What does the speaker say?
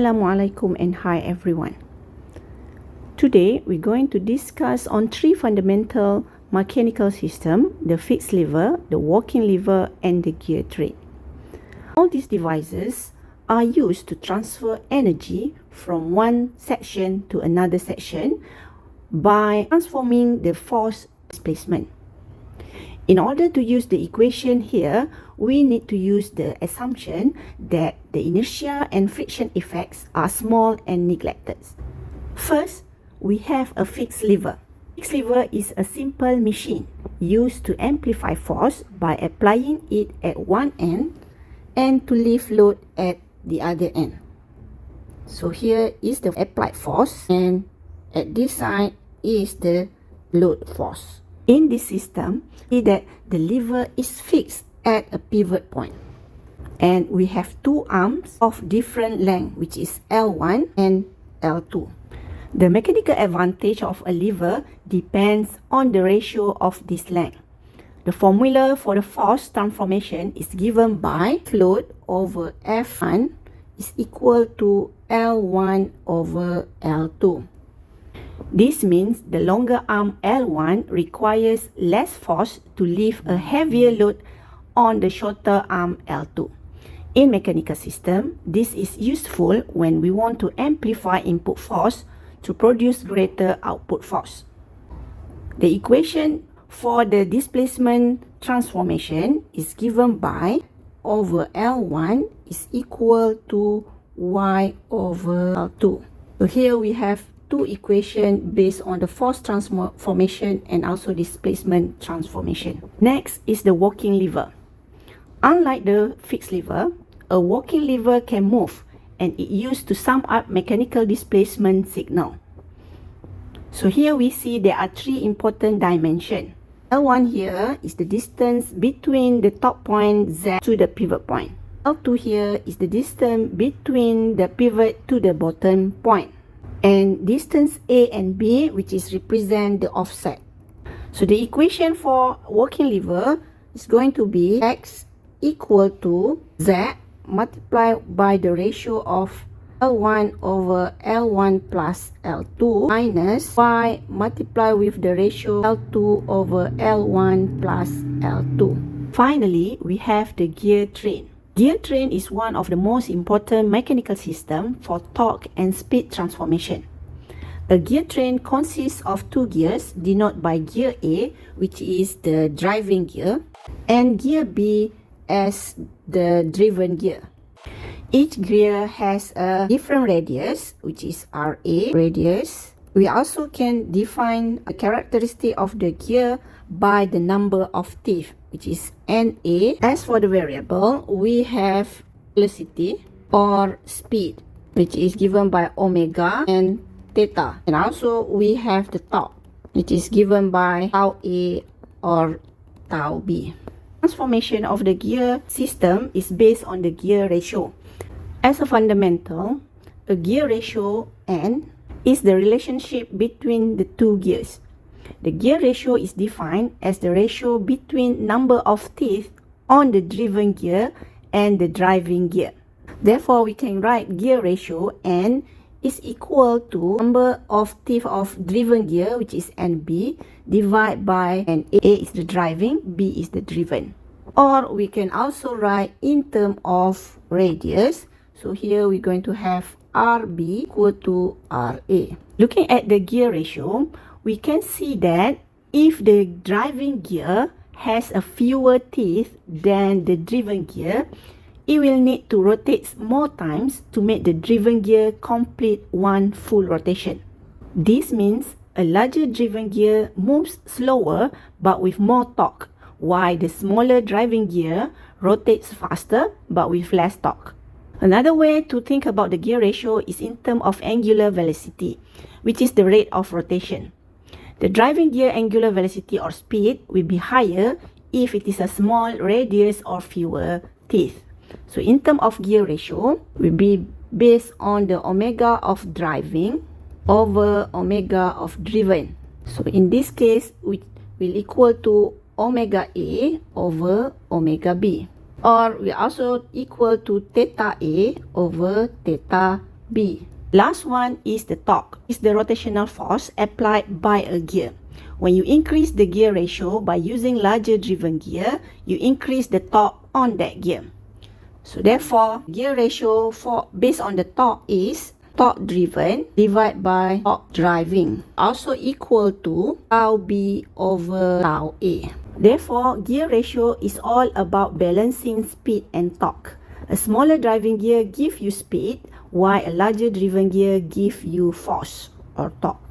Assalamualaikum and hi everyone. Today we're going to discuss on three fundamental mechanical systems: the fixed lever, the walking lever and the gear train. All these devices are used to transfer energy from one section to another section by transforming the force displacement. In order to use the equation here, we need to use the assumption that the inertia and friction effects are small and neglected. First, we have a fixed lever. Fixed lever is a simple machine used to amplify force by applying it at one end and to lift load at the other end. So here is the applied force, and at this side is the load force. In this system, see that the lever is fixed at a pivot point. And we have two arms of different length, which is L1 and L2. The mechanical advantage of a lever depends on the ratio of this length. The formula for the force transformation is given by float over F1 is equal to L1 over L2. This means the longer arm L1 requires less force to lift a heavier load on the shorter arm L2. In mechanical system, this is useful when we want to amplify input force to produce greater output force. The equation for the displacement transformation is given by over L1 is equal to Y over L2. So here we have two equations based on the force transformation and also displacement transformation. Next is the walking lever. Unlike the fixed lever, a walking lever can move and it used to sum up mechanical displacement signal. So here we see there are three important dimensions. L1 here is the distance between the top point Z to the pivot point. L2 here is the distance between the pivot to the bottom point. And distance A and B, which is represent the offset. So the equation for walking lever is going to be X equal to Z multiplied by the ratio of L1 over L1 plus L2 minus Y multiplied with the ratio L2 over L1 plus L2. Finally, we have the gear train. Gear train is one of the most important mechanical systems for torque and speed transformation. A gear train consists of two gears denoted by gear A, which is the driving gear, and gear B as the driven gear. Each gear has a different radius, which is RA radius. We also can define the characteristic of the gear by the number of teeth, which is NA. As for the variable, we have velocity or speed, which is given by omega and theta. And also we have the torque, which is given by tau A or tau B. Transformation of the gear system is based on the gear ratio. As a fundamental, a gear ratio N is the relationship between the two gears. The gear ratio is defined as the ratio between number of teeth on the driven gear and the driving gear. Therefore, we can write gear ratio N is equal to number of teeth of driven gear, which is NB, divided by, and A is the driving, B is the driven. Or we can also write in terms of radius. So here we're going to have RB equal to RA. Looking at the gear ratio, we can see that if the driving gear has a fewer teeth than the driven gear, it will need to rotate more times to make the driven gear complete one full rotation. This means a larger driven gear moves slower but with more torque, while the smaller driving gear rotates faster but with less torque. Another way to think about the gear ratio is in terms of angular velocity, which is the rate of rotation. The driving gear angular velocity or speed will be higher if it is a small radius or fewer teeth. So in terms of gear ratio, will be based on the omega of driving over omega of driven. So in this case, we will equal to omega A over omega B. Or we also equal to theta A over theta B. Last one is the torque. It's the rotational force applied by a gear. When you increase the gear ratio by using larger driven gear, you increase the torque on that gear. So therefore, gear ratio based on the torque is torque driven divided by torque driving, also equal to tau B over tau A. Therefore, gear ratio is all about balancing speed and torque. A smaller driving gear gives you speed, while a larger driven gear gives you force or torque.